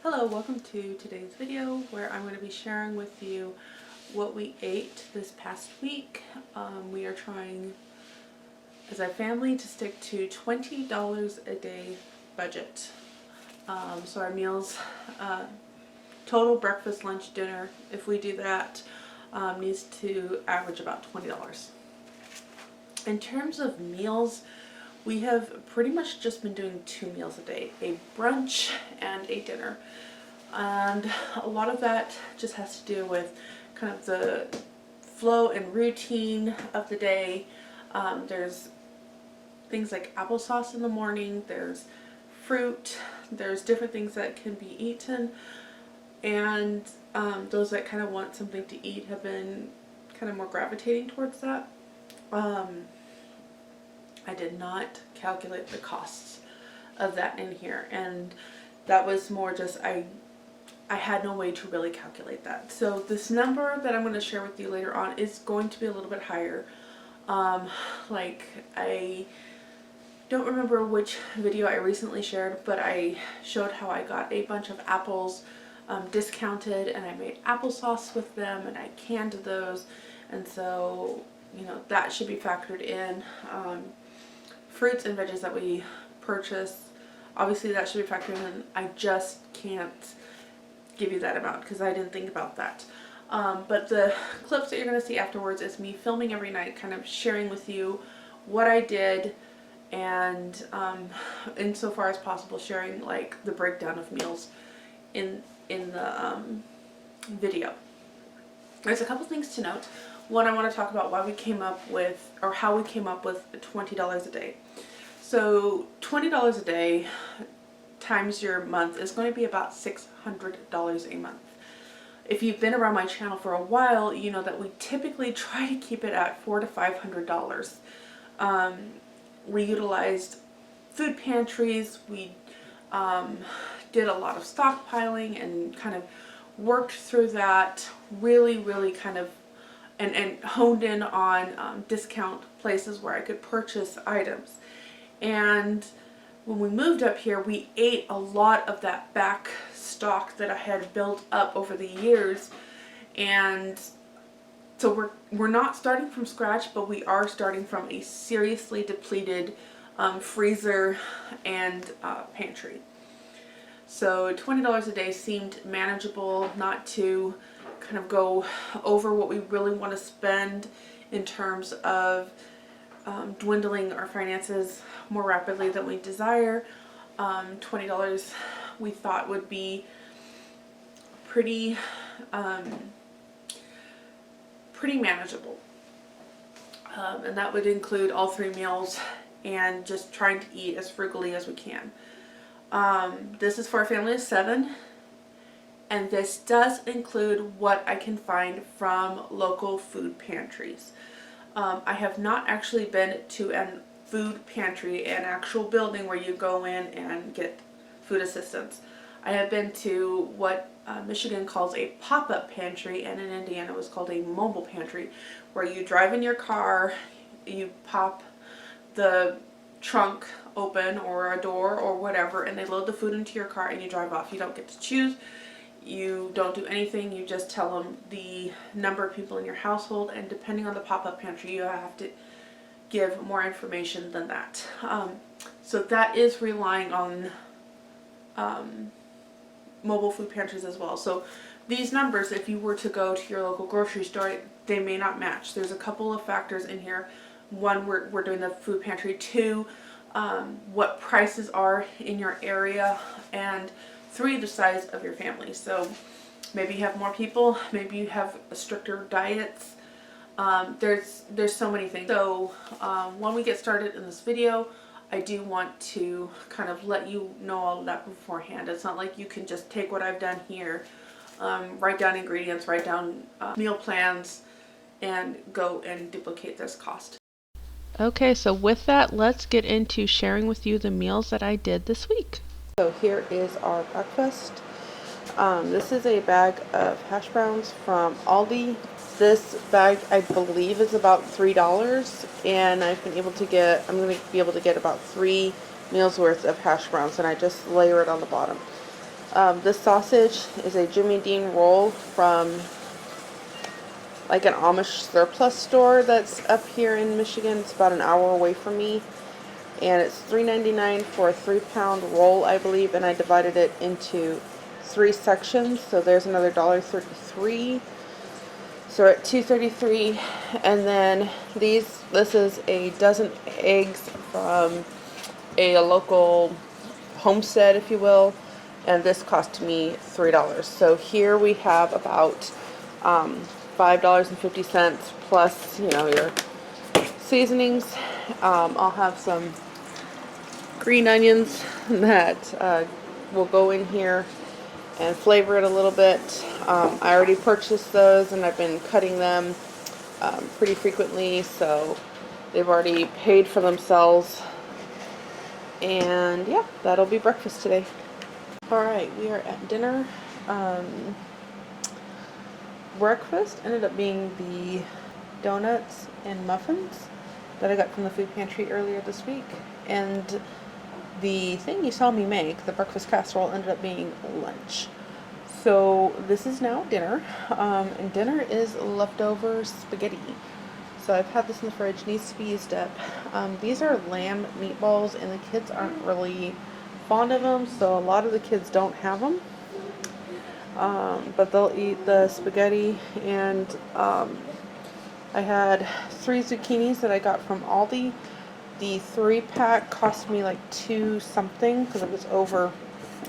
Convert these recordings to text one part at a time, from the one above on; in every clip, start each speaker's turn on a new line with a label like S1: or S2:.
S1: Hello, welcome to today's video where I'm going to be sharing with you what we ate this past week. We are trying as a family to stick to $20 a day budget. So our meals, total breakfast, lunch, dinner, if we do that, needs to average about $20. In terms of meals, we have pretty much just been doing 2 meals a day, a brunch and a dinner. And a lot of that just has to do with kind of the flow and routine of the day. There's things like applesauce in the morning, there's fruit, there's different things that can be eaten, and those that kind of want something to eat have been kind of more gravitating towards that. I did not calculate the costs of that in here, and that was more just I had no way to really calculate that. So this number that I'm going to share with you later on is going to be a little bit higher. Like I don't remember which video I recently shared, but I showed how I got a bunch of apples discounted, and I made applesauce with them, and I canned those, and so that should be factored in. Fruits and veggies that we purchase, obviously that should be factored in. I just can't give you that amount because I didn't think about that. But the clips that you're going to see afterwards is me filming every night, kind of sharing with you what I did, and insofar as possible sharing like the breakdown of meals in the video. There's a couple things to note. One, I want to talk about why we came up with, or how we came up with $20 a day. So $20 a day times your month is going to be about $600 a month. If you've been around my channel for a while, you know that we typically try to keep it at $400 to $500. We utilized food pantries. We did a lot of stockpiling and kind of worked through that, really kind of and honed in on discount places where I could purchase items. And when we moved up here, we ate a lot of that back stock that I had built up over the years, and so we're not starting from scratch, but we are starting from a seriously depleted freezer and pantry. So $20 a day seemed manageable, not to kind of go over what we really want to spend in terms of dwindling our finances more rapidly than we desire. $20 we thought would be pretty manageable, and that would include all 3 meals and just trying to eat as frugally as we can. This is for a family of 7, and this does include what I can find from local food pantries. I have not actually been to a food pantry, an actual building where you go in and get food assistance. I have been to what Michigan calls a pop-up pantry, and in Indiana it was called a mobile pantry, where you drive in your car, you pop the trunk open or a door or whatever, and they load the food into your car and you drive off. You don't get to choose. You don't do anything. You just tell them the number of people in your household, and depending on the pop-up pantry, you have to give more information than that. So that is relying on mobile food pantries as well. So these numbers, if you were to go to your local grocery store, they may not match. There's a couple of factors in here. One, we're doing the food pantry. 2, what prices are in your area, and 3, the size of your family. So maybe you have more people, maybe you have stricter diets. There's so many things. So when we get started in this video, I do want to kind of let you know all of that beforehand. It's not like you can just take what I've done here, write down ingredients, write down meal plans, and go and duplicate this cost. Okay, so with that, let's get into sharing with you the meals that I did this week. So here is our breakfast. This is a bag of hash browns from Aldi. This bag, I believe, is about $3, and I'm going to be able to get about 3 meals worth of hash browns, and I just layer it on the bottom. This sausage is a Jimmy Dean roll from like an Amish surplus store that's up here in Michigan. It's about an hour away from me. And it's $3.99 for a 3-pound roll, I believe, and I divided it into 3 sections. So there's another $1.33. So we're at $2.33. And then this is a dozen eggs from a local homestead, if you will, and this cost me $3. So here we have about $5.50 plus, your seasonings. I'll have some green onions that will go in here and flavor it a little bit. I already purchased those and I've been cutting them pretty frequently, so they've already paid for themselves. And yeah, that'll be breakfast today. Alright, we are at dinner. Breakfast ended up being the donuts and muffins that I got from the food pantry earlier this week. And the thing you saw me make, the breakfast casserole, ended up being lunch. So this is now dinner. And dinner is leftover spaghetti. So I've had this in the fridge, needs to be used up. These are lamb meatballs and the kids aren't really fond of them, so a lot of the kids don't have them. But they'll eat the spaghetti, and I had 3 zucchinis that I got from Aldi. The 3-pack cost me like $2 something because it was over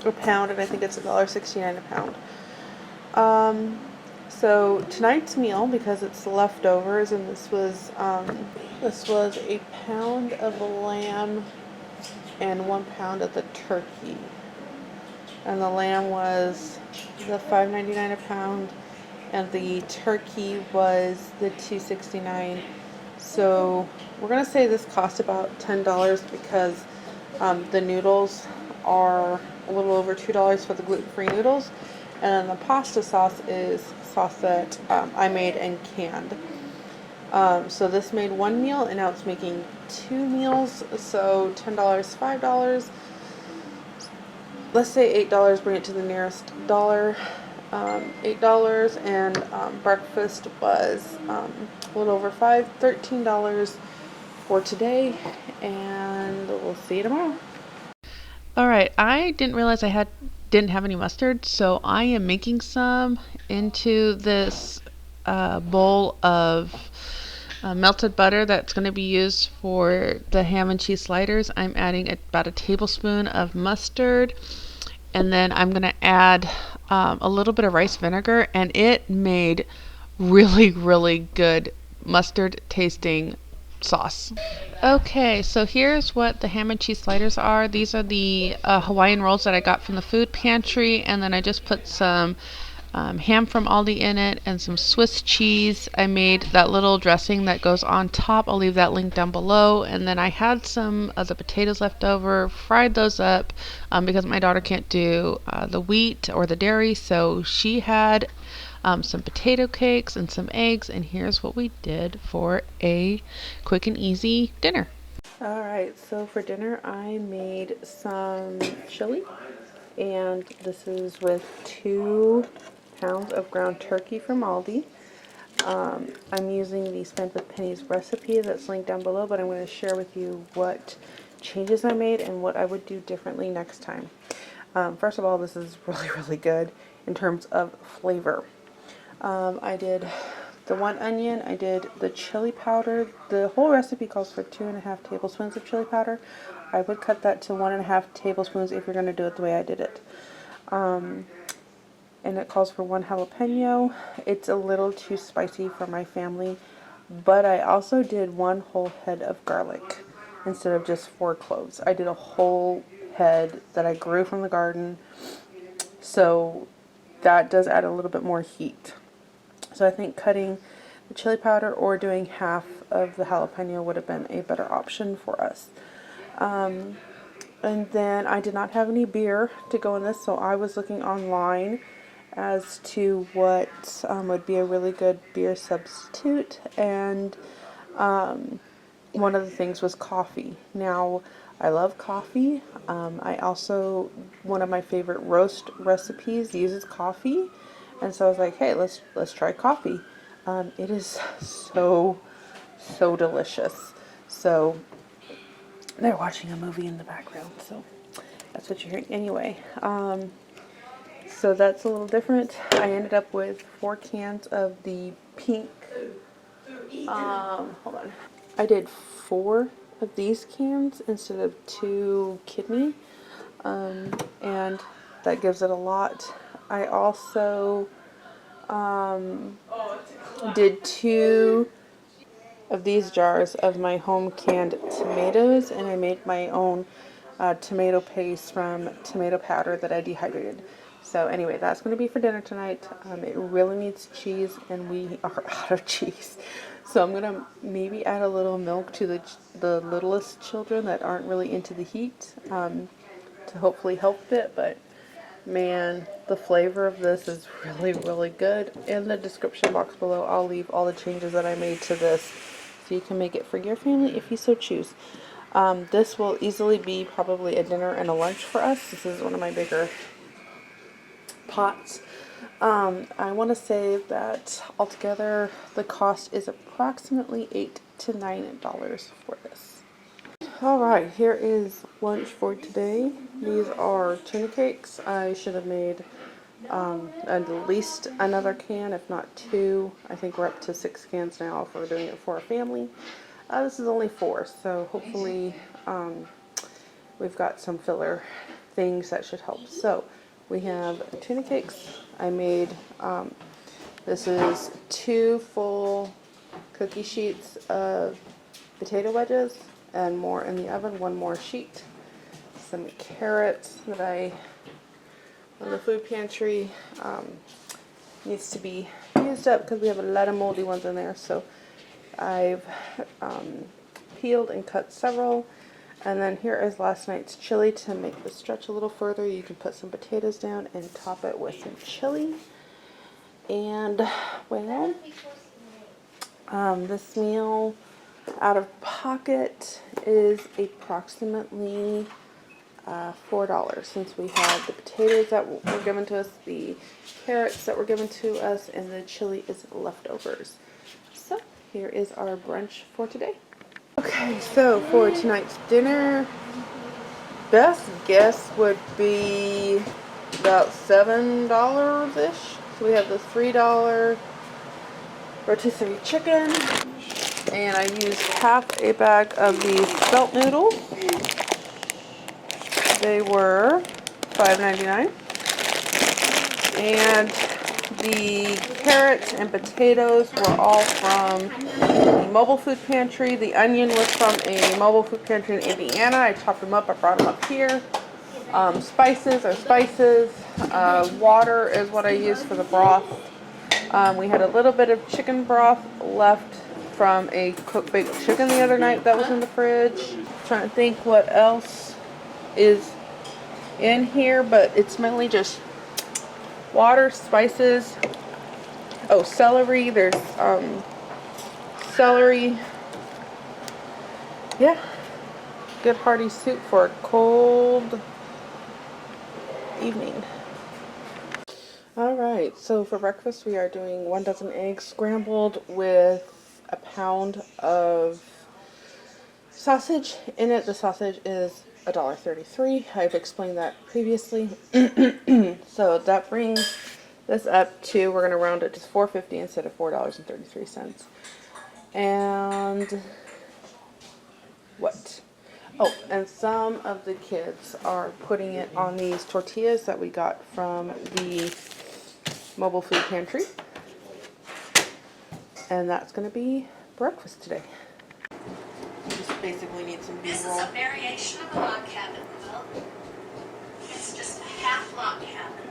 S1: a pound, and I think it's $1.69 a pound. So tonight's meal, because it's leftovers, and this was a pound of lamb and 1 pound of the turkey. And the lamb was the $5.99 a pound, and the turkey was the $2.69. So we're gonna say this cost about $10 because the noodles are a little over $2 for the gluten-free noodles, and then the pasta sauce is sauce that I made and canned. So this made 1 meal, and now it's making 2 meals. So $10, $5. Let's say $8, bring it to the nearest dollar. $8, and breakfast was a little over $13 for today, and we'll see you tomorrow. Alright, I didn't realize I didn't have any mustard, so I am making some into this bowl of melted butter that's going to be used for the ham and cheese sliders. I'm adding about a tablespoon of mustard, and then I'm going to add a little bit of rice vinegar, and it made really, really good mustard tasting sauce. Okay, so here's what the ham and cheese sliders are. These are the Hawaiian rolls that I got from the food pantry, and then I just put some ham from Aldi in it and some Swiss cheese. I made that little dressing that goes on top. I'll leave that link down below. And then I had some of the potatoes left over, fried those up because my daughter can't do the wheat or the dairy, so she had some potato cakes and some eggs, and here's what we did for a quick and easy dinner. Alright, so for dinner I made some chili, and this is with 2 pounds of ground turkey from Aldi. I'm using the Spent with Pennies recipe that's linked down below, but I'm going to share with you what changes I made and what I would do differently next time. First of all, this is really, really good in terms of flavor. I did the 1 onion, I did the chili powder. The whole recipe calls for 2.5 tablespoons of chili powder. I would cut that to 1.5 tablespoons if you're going to do it the way I did it. And it calls for 1 jalapeno. It's a little too spicy for my family, but I also did 1 whole head of garlic instead of just 4 cloves. I did a whole head that I grew from the garden, so that does add a little bit more heat. So I think cutting the chili powder or doing half of the jalapeno would have been a better option for us. And then I did not have any beer to go in this, so I was looking online as to what would be a really good beer substitute, and one of the things was coffee. Now, I love coffee. I also, one of my favorite roast recipes uses coffee. And so I was like, hey, let's try coffee. It is so delicious. So they're watching a movie in the background, so that's what you're hearing. Anyway, so that's a little different. I ended up with 4 cans of the pink. Hold on. I did 4 of these cans instead of 2 kidney, and that gives it a lot. I also did 2 of these jars of my home canned tomatoes, and I made my own tomato paste from tomato powder that I dehydrated. So anyway, that's going to be for dinner tonight. It really needs cheese, and we are out of cheese. So I'm going to maybe add a little milk to the littlest children that aren't really into the heat, to hopefully help it. But man, the flavor of this is really, really good. In the description box below, I'll leave all the changes that I made to this, so you can make it for your family if you so choose. This will easily be probably a dinner and a lunch for us. This is one of my bigger pots. I want to say that altogether the cost is approximately $8 to $9 for this. Alright, here is lunch for today. These are tuna cakes. I should have made at least another can, if not 2. I think we're up to 6 cans now if we're doing it for a family. This is only 4, so hopefully we've got some filler things that should help. So we have tuna cakes. I made, this is 2 full cookie sheets of potato wedges and more in the oven, 1 more sheet. Some carrots that I, from the food pantry, needs to be used up because we have a lot of moldy ones in there. So I've peeled and cut several. And then here is last night's chili to make this stretch a little further. You can put some potatoes down and top it with some chili. And, well, this meal out of pocket is approximately $4, since we had the potatoes that were given to us, the carrots that were given to us, and the chili is leftovers. So here is our brunch for today. Okay, so for tonight's dinner, best guess would be about $7-ish. So we have the $3 rotisserie chicken, and I used half a bag of these spelt noodles. They were $5.99, and the carrots and potatoes were all from the mobile food pantry. The onion was from a mobile food pantry in Indiana. I chopped them up, I brought them up here. Spices are spices. Water is what I use for the broth. We had a little bit of chicken broth left from a cooked baked chicken the other night that was in the fridge. Trying to think what else is in here, but it's mainly just water, spices. Oh, celery. There's celery. Yeah, good hearty soup for a cold evening. Alright, so for breakfast we are doing 1 dozen eggs scrambled with a pound of sausage in it. The sausage is $1.33. I've explained that previously. So that brings this up to, we're going to round it to $4.50 instead of $4.33. And what? Oh, and some of the kids are putting it on these tortillas that we got from the mobile food pantry. And that's going to be breakfast today. You just basically need some B-roll.
S2: This is a variation of a log cabin quilt. It's just a half log cabin.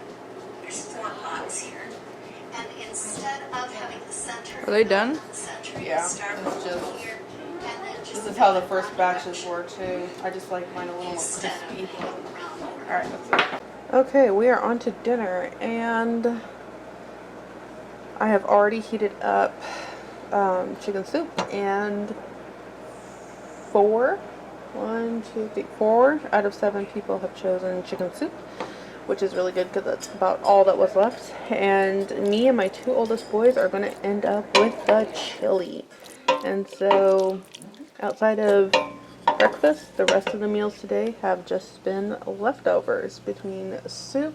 S2: There's 4 pots here. And instead of having the center,
S3: Are they done?
S2: The center,
S1: Yeah,
S2: you start
S1: it's
S2: from
S1: just-
S2: here, and then just
S1: This is how the first batches were too. I just like mine a little more
S2: instead of
S1: crispy.
S2: going around.
S1: Alright, that's it. Okay, we are on to dinner, and I have already heated up chicken soup and 4 1, 2, 3, 4 out of 7 people have chosen chicken soup, which is really good because that's about all that was left. And me and my 2 oldest boys are going to end up with the chili. And so outside of breakfast, the rest of the meals today have just been leftovers between soup.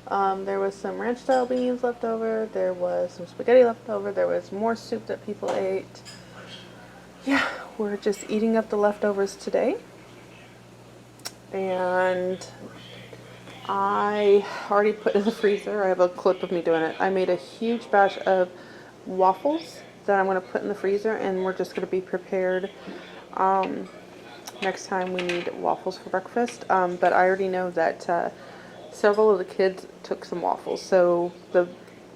S1: There was some ranch style beans left over, there was some spaghetti left over, there was more soup that people ate. Yeah, we're just eating up the leftovers today. And I already put in the freezer. I have a clip of me doing it. I made a huge batch of waffles that I'm going to put in the freezer, and we're just going to be prepared next time we need waffles for breakfast. But I already know that several of the kids took some waffles, so the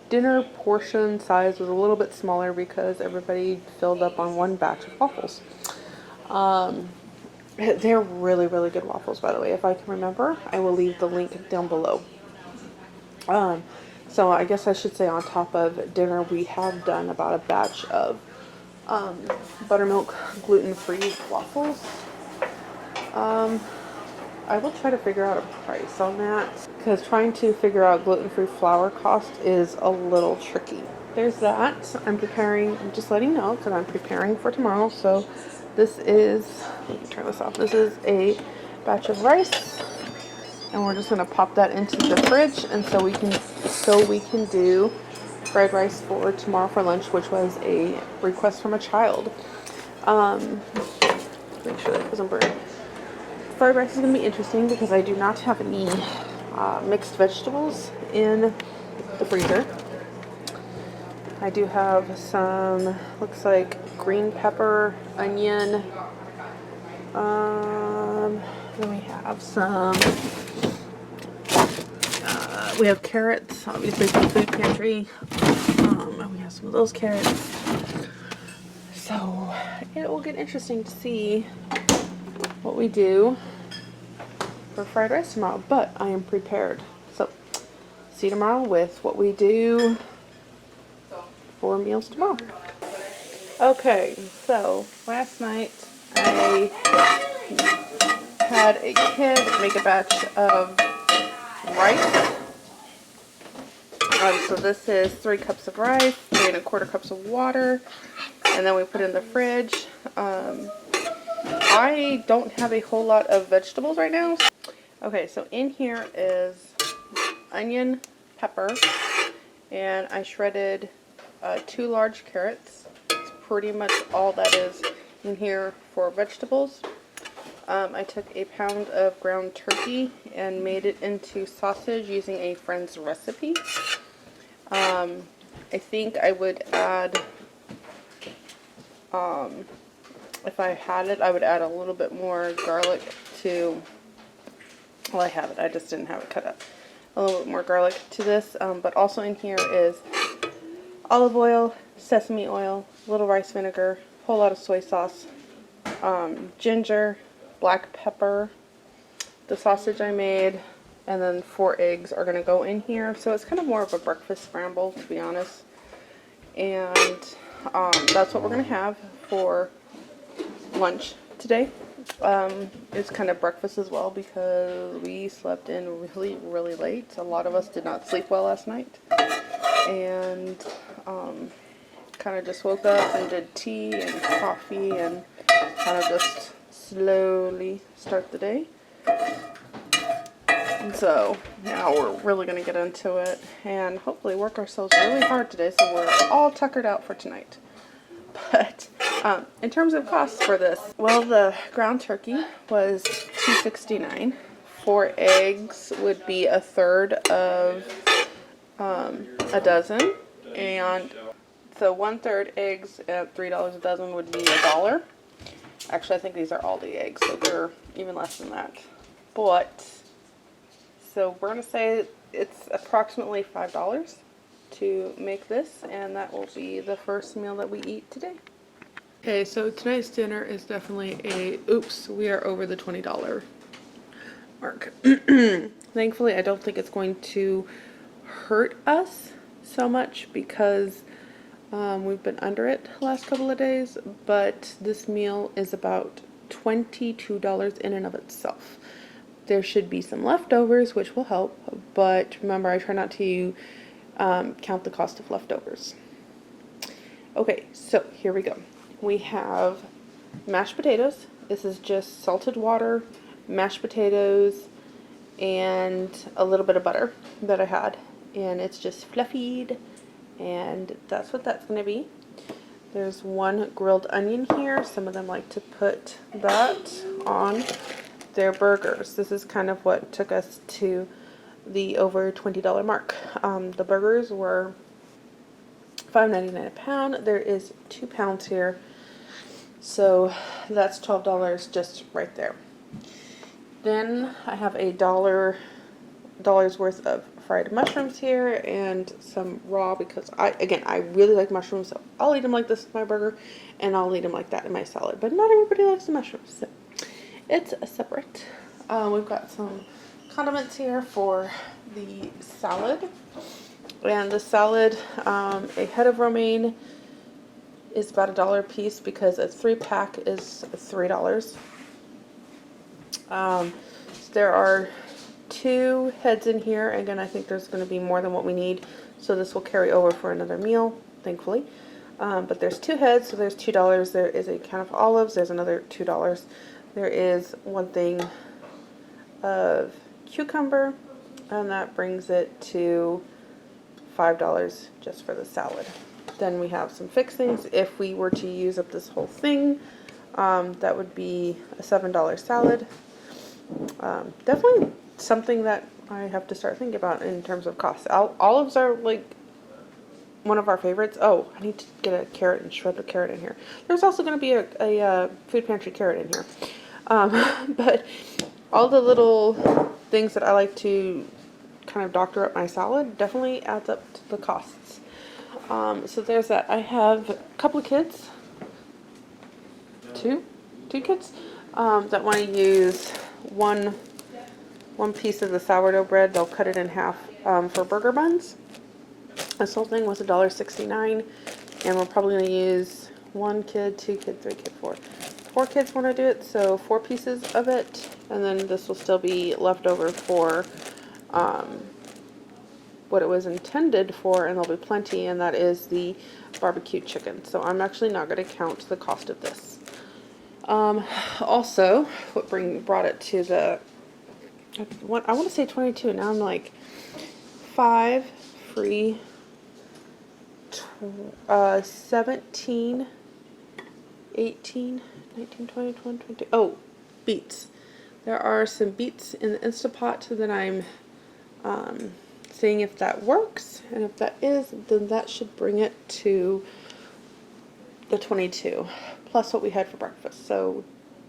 S1: dinner portion size was a little bit smaller because everybody filled up on one batch of waffles. They're really, really good waffles, by the way. If I can remember, I will leave the link down below. So I guess I should say on top of dinner, we have done about a batch of buttermilk gluten-free waffles. I will try to figure out a price on that, because trying to figure out gluten-free flour cost is a little tricky. There's that. I'm just letting you know, because I'm preparing for tomorrow. So this is, let me turn this off. This is a batch of rice, and we're just going to pop that into the fridge, and so we can do fried rice for tomorrow for lunch, which was a request from a child. Make sure that doesn't burn. Fried rice is going to be interesting because I do not have any mixed vegetables in the freezer. I do have some, looks like green pepper, onion. Then we have some, we have carrots, obviously from Food Pantry. We have some of those carrots. So it will get interesting to see what we do for fried rice tomorrow, but I am prepared. So see you tomorrow with what we do for meals tomorrow. Okay, so last night I had a kid make a batch of rice. So this is 3 cups of rice, 3 1/4 cups of water, and then we put it in the fridge. I don't have a whole lot of vegetables right now. Okay, so in here is onion, pepper, and I shredded 2 large carrots. It's pretty much all that is in here for vegetables. I took a pound of ground turkey and made it into sausage using a friend's recipe. I think I would add, if I had it, I would add a little bit more garlic to, well, I have it, I just didn't have it cut up. A little bit more garlic to this, but also in here is olive oil, sesame oil, a little rice vinegar, a whole lot of soy sauce, ginger, black pepper, the sausage I made, and then 4 eggs are going to go in here. So it's kind of more of a breakfast scramble, to be honest. And that's what we're going to have for lunch today. It's kind of breakfast as well because we slept in really, really late. A lot of us did not sleep well last night. And kind of just woke up and did tea and coffee and kind of just slowly start the day. And so now we're really going to get into it and hopefully work ourselves really hard today so we're all tuckered out for tonight. But in terms of costs for this, well, the ground turkey was $2.69. 4 eggs would be 1/3 of a dozen, and so 1/3 eggs at $3 a dozen would be $1. Actually, I think these are all the eggs, so they're even less than that. But so we're gonna say it's approximately $5 to make this, and that will be the first meal that we eat today. Okay, so tonight's dinner is definitely oops, we are over the $20 mark. Thankfully, I don't think it's going to hurt us so much because we've been under it the last couple of days, but this meal is about $22 in and of itself. There should be some leftovers, which will help, but remember, I try not to count the cost of leftovers. Okay, so here we go. We have mashed potatoes. This is just salted water, mashed potatoes, and a little bit of butter that I had. And it's just fluffied, and that's what that's going to be. There's one grilled onion here. Some of them like to put that on their burgers. This is kind of what took us to the over $20 mark. The burgers were $5.99 a pound. There is 2 pounds here, so that's $12 just right there. Then I have a dollar's worth of fried mushrooms here and some raw, because I really like mushrooms, so I'll eat them like this with my burger, and I'll eat them like that in my salad. But not everybody likes the mushrooms, so it's separate. We've got some condiments here for the salad. And the salad, a head of romaine is about $1 a piece, because a 3-pack is $3. There are 2 heads in here. Again, I think there's going to be more than what we need, so this will carry over for another meal, thankfully. But there's 2 heads, so there's $2. There is a can of olives. There's another $2. There is 1 thing of cucumber, and that brings it to $5 just for the salad. Then we have some fixings. If we were to use up this whole thing, that would be a $7 salad. Definitely something that I have to start thinking about in terms of cost. Olives are like one of our favorites. Oh, I need to get a carrot and shred the carrot in here. There's also going to be a food pantry carrot in here. But all the little things that I like to kind of doctor up my salad definitely adds up to the costs. So there's that. I have a couple of kids, two kids, that want to use one piece of the sourdough bread. They'll cut it in half for burger buns. This whole thing was $1.69, and we're probably going to use 1 kid, 2 kid, 3 kid, 4. 4 kids want to do it, so 4 pieces of it, and then this will still be left over for what it was intended for, and there'll be plenty, and that is the barbecue chicken. So I'm actually not going to count the cost of this. Also, what brought it to the, I want to say 22, now I'm like 5 free, 17, 18, 19, 20, 21, 22. Oh, beets. There are some beets in the Instapot that I'm seeing if that works, and if that is, then that should bring it to the 22 plus what we had for breakfast. So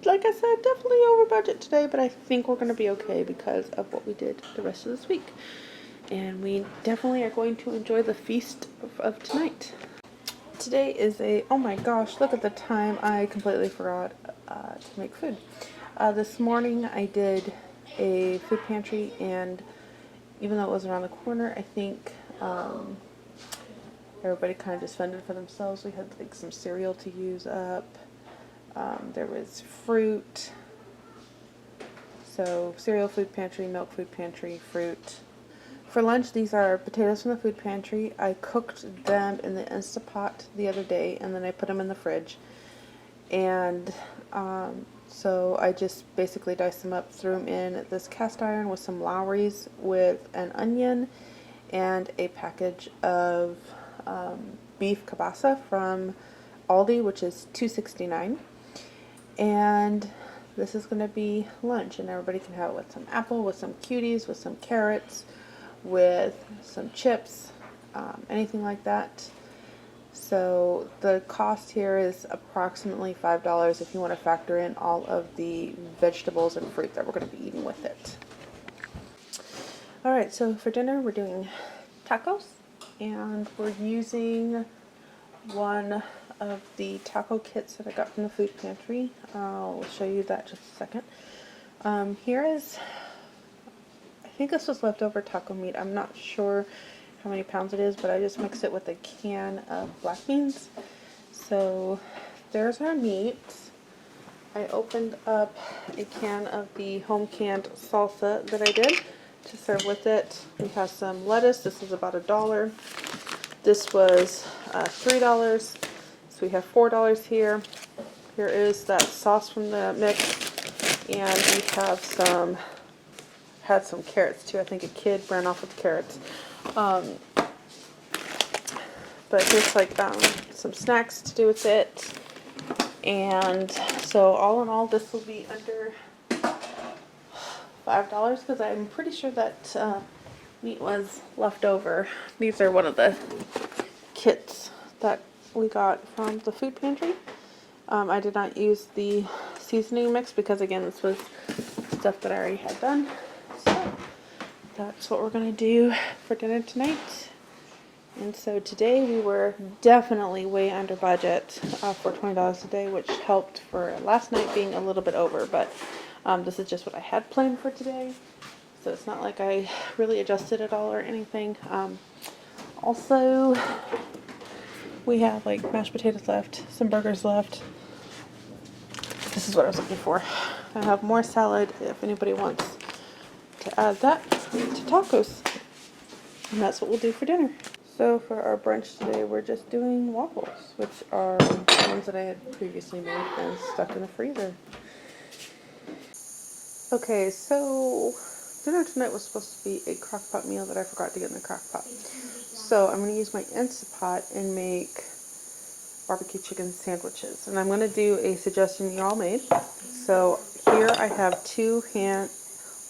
S1: like I said, definitely over budget today, but I think we're going to be okay because of what we did the rest of this week, and we definitely are going to enjoy the feast of tonight. Today is oh my gosh, look at the time. I completely forgot to make food. This morning I did a food pantry, and even though it was around the corner, I think everybody kind of just fended for themselves. We had like some cereal to use up. There was fruit. So cereal, food pantry, milk, food pantry, fruit. For lunch, these are potatoes from the food pantry. I cooked them in the Instapot the other day, and then I put them in the fridge. And so I just basically diced them up, threw them in this cast iron with some Lowry's, with an onion, and a package of beef kielbasa from Aldi, which is $2.69. And this is going to be lunch, and everybody can have it with some apple, with some cuties, with some carrots, with some chips, anything like that. So the cost here is approximately $5 if you want to factor in all of the vegetables and fruit that we're going to be eating with it. Alright, so for dinner we're doing tacos, and we're using one of the taco kits that I got from the food pantry. I'll show you that just a second. Here is, I think this was leftover taco meat. I'm not sure how many pounds it is, but I just mixed it with a can of black beans. So there's our meat. I opened up a can of the home canned salsa that I did to serve with it. We have some lettuce. This is about $1. This was $3. So we have $4 here. Here is that sauce from the mix. And we have had some carrots too. I think a kid ran off with carrots. But here's like some snacks to do with it. And so all in all, this will be under $5 because I'm pretty sure that meat was left over. These are one of the kits that we got from the food pantry. I did not use the seasoning mix because again, this was stuff that I already had done. So that's what we're gonna do for dinner tonight. And so today we were definitely way under budget for $20 a day, which helped for last night being a little bit over, but this is just what I had planned for today. So it's not like I really adjusted it all or anything. Also, we have like mashed potatoes left, some burgers left. This is what I was looking for. I have more salad if anybody wants to add that to tacos. And that's what we'll do for dinner. So for our brunch today, we're just doing waffles, which are the ones that I had previously made and stuck in the freezer. Okay, so dinner tonight was supposed to be a crock pot meal that I forgot to get in the crock pot. So I'm going to use my Instapot and make barbecue chicken sandwiches. And I'm going to do a suggestion y'all made. So here I have two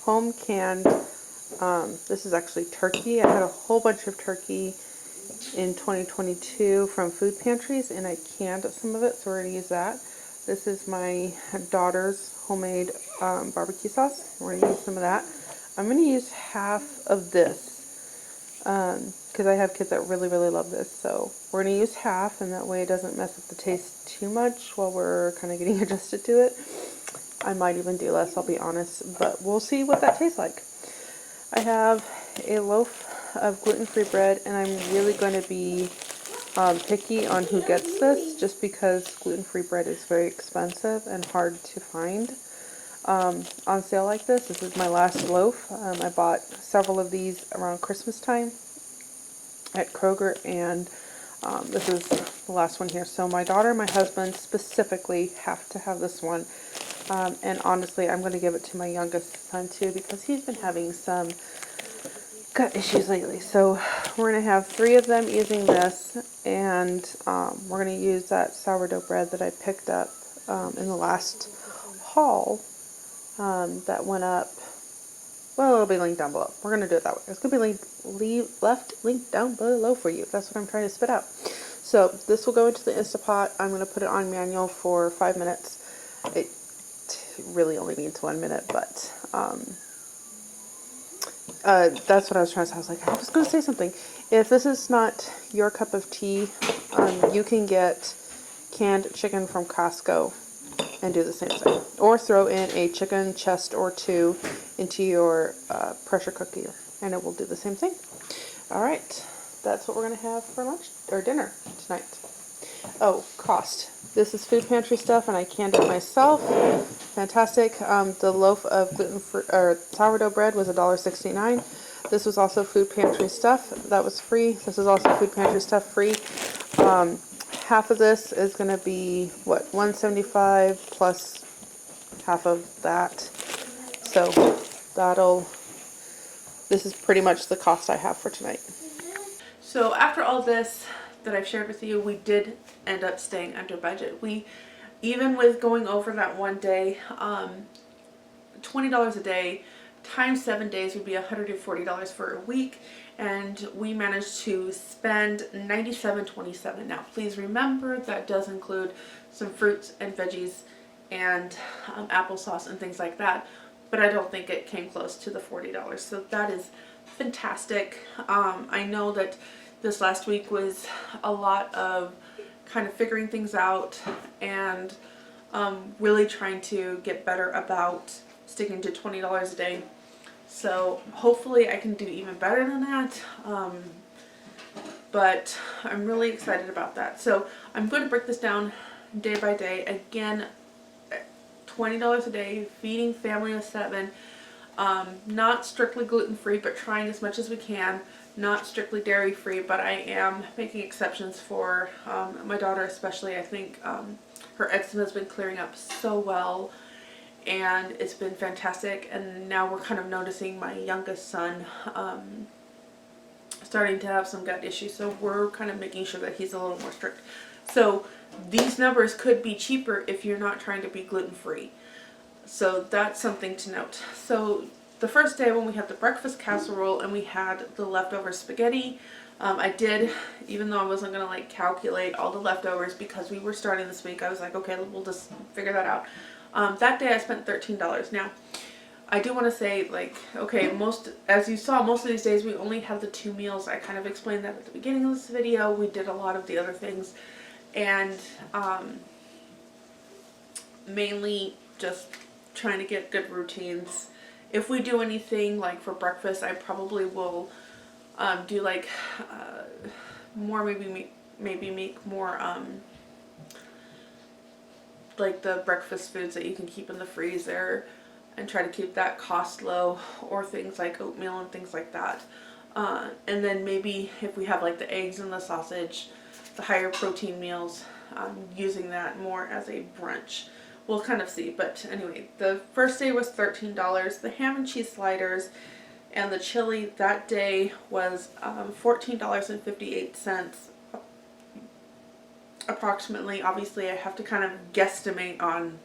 S1: home canned, this is actually turkey. I had a whole bunch of turkey in 2022 from food pantries and I canned some of it, so we're going to use that. This is my daughter's homemade barbecue sauce. We're going to use some of that. I'm going to use half of this because I have kids that really love this, so we're going to use half, and that way it doesn't mess up the taste too much while we're kind of getting adjusted to it. I might even do less, I'll be honest, but we'll see what that tastes like. I have a loaf of gluten-free bread, and I'm really going to be picky on who gets this just because gluten-free bread is very expensive and hard to find on sale like this. This is my last loaf. I bought several of these around Christmas time at Kroger, and this is the last one here. So my daughter and my husband specifically have to have this one. And honestly, I'm going to give it to my youngest son too because he's been having some gut issues lately. So we're going to have 3 of them using this, and we're going to use that sourdough bread that I picked up in the last haul that went up. Well, it'll be linked down below. We're going to do it that way. It's going to be linked down below for you. That's what I'm trying to spit out. So this will go into the Instapot. I'm going to put it on manual for 5 minutes. It really only needs 1 minute, but that's what I was trying to say. I was like, I was going to say something. If this is not your cup of tea, you can get canned chicken from Costco and do the same thing. Or throw in a chicken chest or 2 into your pressure cooker, and it will do the same thing. Alright, that's what we're going to have for lunch or dinner tonight. Oh, cost. This is food pantry stuff, and I canned it myself. Fantastic. The loaf of gluten-free or sourdough bread was $1.69. This was also food pantry stuff. That was free. This is also food pantry stuff, free. Half of this is going to be what, $1.75 plus half of that. So this is pretty much the cost I have for tonight. So after all this that I've shared with you, we did end up staying under budget. Even with going over that one day, $20 a day times 7 days would be $140 for a week, and we managed to spend $97.27. Now please remember that does include some fruits and veggies and applesauce and things like that, but I don't think it came close to the $40, so that is fantastic. I know that this last week was a lot of kind of figuring things out and really trying to get better about sticking to $20 a day. So hopefully I can do even better than that. But I'm really excited about that. So I'm going to break this down day by day. Again, $20 a day, feeding family of 7. Not strictly gluten-free, but trying as much as we can. Not strictly dairy-free, but I am making exceptions for my daughter especially. I think her eczema has been clearing up so well, and it's been fantastic. And now we're kind of noticing my youngest son starting to have some gut issues, so we're kind of making sure that he's a little more strict. So these numbers could be cheaper if you're not trying to be gluten-free. So that's something to note. So the first day when we had the breakfast casserole and we had the leftover spaghetti, I did, even though I wasn't going to like calculate all the leftovers because we were starting this week, I was like, okay, we'll just figure that out. That day I spent $13. Now, I do want to say, like, okay, as you saw, most of these days we only have the 2 meals. I kind of explained that at the beginning of this video. We did a lot of the other things, and mainly just trying to get good routines. If we do anything like for breakfast, I probably will do like more, maybe make more like the breakfast foods that you can keep in the freezer, and try to keep that cost low, or things like oatmeal and things like that. And then maybe if we have like the eggs and the sausage, the higher protein meals, using that more as a brunch. We'll kind of see. But anyway, the first day was $13. The ham and cheese sliders and the chili that day was $14.58 approximately. Obviously I have to kind of guesstimate on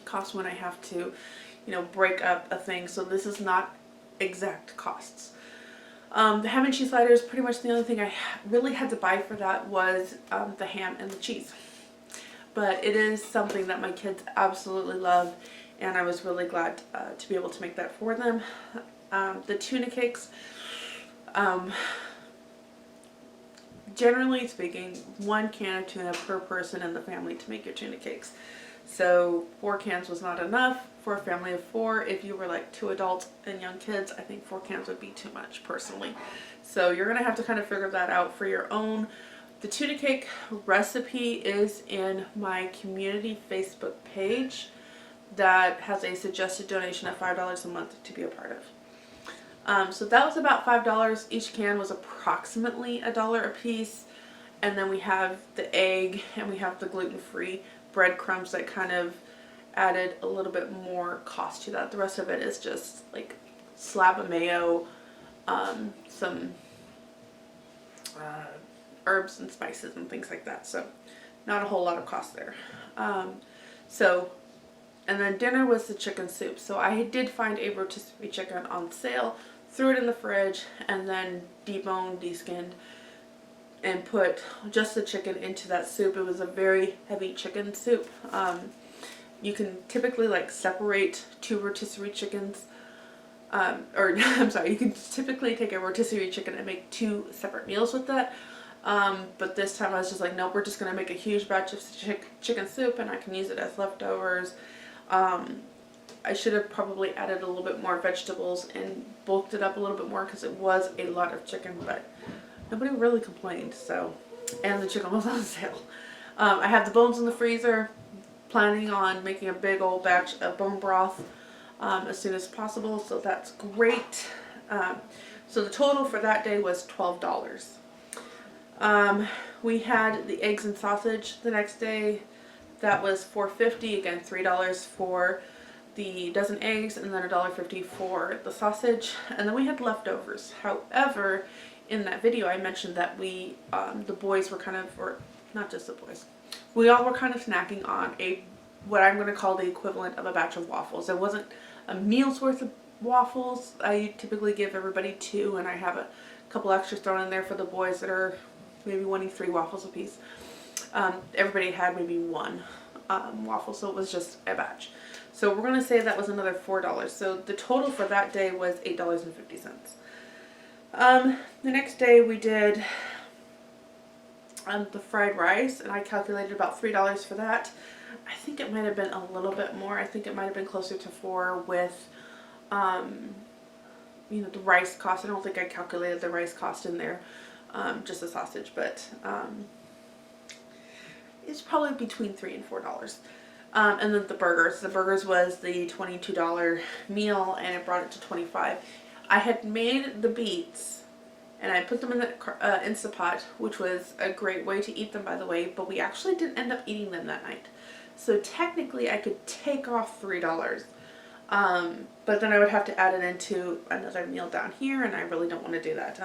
S1: cost when I have to, you know, break up a thing, so this is not exact costs. The ham and cheese sliders, pretty much the only thing I really had to buy for that was the ham and the cheese. But it is something that my kids absolutely love, and I was really glad to be able to make that for them. The tuna cakes, generally speaking, 1 can of tuna per person in the family to make your tuna cakes. So 4 cans was not enough for a family of 4. If you were like 2 adults and young kids, I think 4 cans would be too much personally. So you're going to have to kind of figure that out for your own. The tuna cake recipe is in my community Facebook page that has a suggested donation of $5 a month to be a part of. So that was about $5. Each can was approximately $1 a piece. And then we have the egg and we have the gluten-free breadcrumbs that kind of added a little bit more cost to that. The rest of it is just like slab of mayo, some herbs and spices and things like that. So not a whole lot of cost there. And then dinner was the chicken soup. So I did find a rotisserie chicken on sale, threw it in the fridge, and then deboned, deskinned, and put just the chicken into that soup. It was a very heavy chicken soup. You can typically like separate 2 rotisserie chickens, I'm sorry, you can typically take a rotisserie chicken and make 2 separate meals with that. But this time I was just like, nope, we're just going to make a huge batch of chicken soup and I can use it as leftovers. I should have probably added a little bit more vegetables and bulked it up a little bit more because it was a lot of chicken, but nobody really complained. So, and the chicken was on sale. I have the bones in the freezer, planning on making a big old batch of bone broth as soon as possible, so that's great. So the total for that day was $12. We had the eggs and sausage the next day. That was $4.50, again $3 for the dozen eggs and then $1.50 for the sausage. And then we had leftovers. However, in that video I mentioned that we, the boys were kind of, or not just the boys, we all were kind of snacking on what I'm going to call the equivalent of a batch of waffles. It wasn't a meal's worth of waffles. I typically give everybody 2, and I have a couple extras thrown in there for the boys that are maybe wanting 3 waffles a piece. Everybody had maybe 1 waffle, so it was just a batch. So we're going to say that was another $4. So the total for that day was $8.50. The next day we did the fried rice, and I calculated about $3 for that. I think it might have been a little bit more. I think it might have been closer to 4 with, you know, the rice cost. I don't think I calculated the rice cost in there, just the sausage, but it's probably between $3 and $4. And then the burgers. The burgers was the $22 meal, and it brought it to $25. I had made the beets, and I put them in the Instapot, which was a great way to eat them, by the way, but we actually didn't end up eating them that night. So technically I could take off $3. But then I would have to add it into another meal down here, and I really don't want to do that.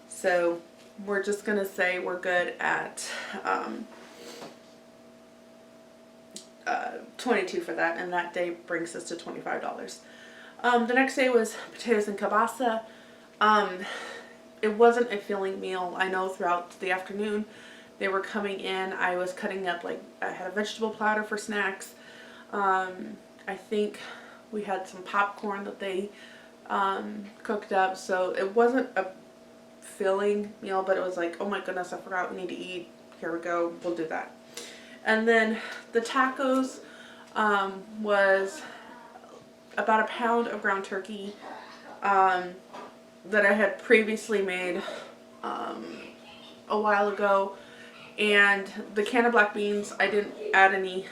S1: So we're just going to say we're good at 22 for that, and that day brings us to $25. The next day was potatoes and kielbasa. It wasn't a filling meal. I know throughout the afternoon they were coming in. I was cutting up, like, I had a vegetable platter for snacks. I think we had some popcorn that they cooked up, so it wasn't a filling meal, but it was like, oh my goodness, I forgot we need to eat. Here we go, we'll do that. And then the tacos was about a pound of ground turkey that I had previously made a while ago, and the can of black beans, I didn't add any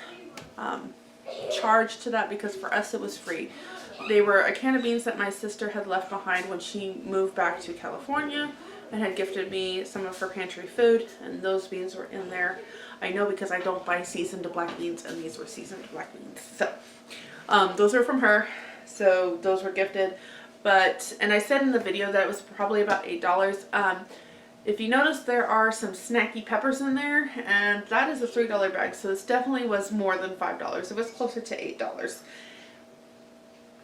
S1: charge to that because for us it was free. They were a can of beans that my sister had left behind when she moved back to California and had gifted me some of her pantry food, and those beans were in there. I know because I don't buy seasoned black beans, and these were seasoned black beans. So those are from her, so those were gifted. But, and I said in the video that it was probably about $8. If you notice, there are some snacky peppers in there, and that is a $3 bag, so this definitely was more than $5. It was closer to $8.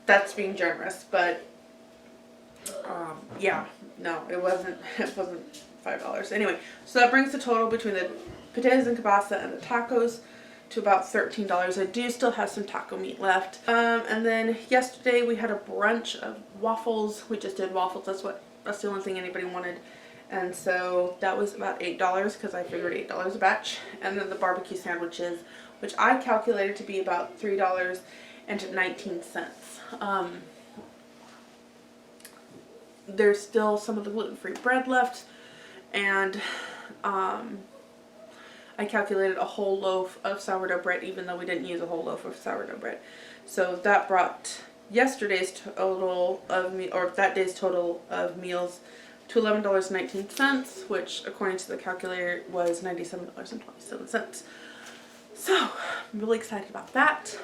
S1: That's being generous, but yeah, no, it wasn't $5. Anyway, so that brings the total between the potatoes and kielbasa and the tacos to about $13. I do still have some taco meat left. And then yesterday we had a brunch of waffles. We just did waffles. That's the only thing anybody wanted. And so that was about $8 because I figured $8 a batch. And then the barbecue sandwiches, which I calculated to be about $3.19. There's still some of the gluten-free bread left, and I calculated a whole loaf of sourdough bread, even though we didn't use a whole loaf of sourdough bread. So that brought yesterday's total of that day's total of meals to $11.19, which according to the calculator was $97.27. So I'm really excited about that.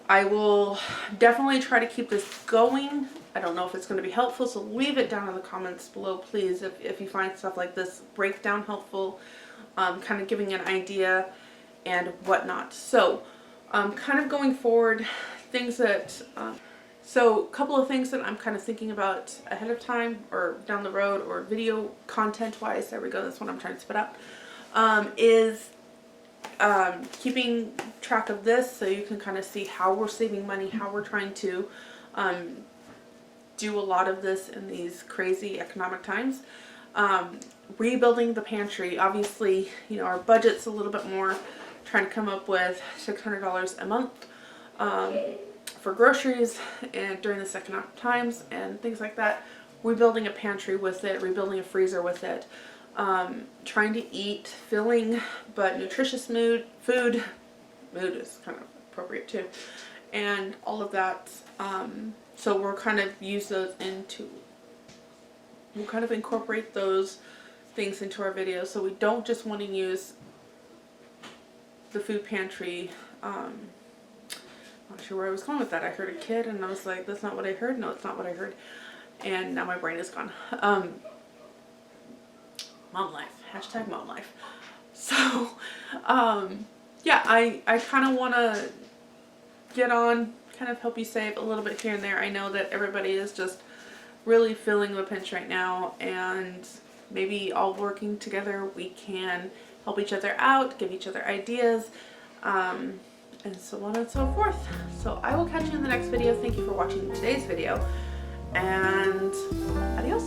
S1: I will definitely try to keep this going. I don't know if it's going to be helpful, so leave it down in the comments below, please, if you find stuff like this breakdown helpful, kind of giving an idea and whatnot. So kind of going forward, things that so a couple of things that I'm kind of thinking about ahead of time or down the road, or video content wise, there we go, that's what I'm trying to spit out, is keeping track of this so you can kind of see how we're saving money, how we're trying to do a lot of this in these crazy economic times. Rebuilding the pantry, obviously, you know, our budget's a little bit more, trying to come up with $600 a month for groceries and during this economic times and things like that. Rebuilding a pantry with it, rebuilding a freezer with it, trying to eat filling but nutritious food is kind of appropriate too, and all of that. So we'll kind of we'll kind of incorporate those things into our videos, so we don't just want to use the food pantry. I'm not sure where I was going with that. I heard a kid and I was like, that's not what I heard. No, it's not what I heard. And now my brain is gone. Mom life. Hashtag mom life. So, yeah, I kind of want to get on, kind of help you save a little bit here and there. I know that everybody is just really feeling the pinch right now, and maybe all working together we can help each other out, give each other ideas, and so on and so forth. So I will catch you in the next video. Thank you for watching today's video, and adios.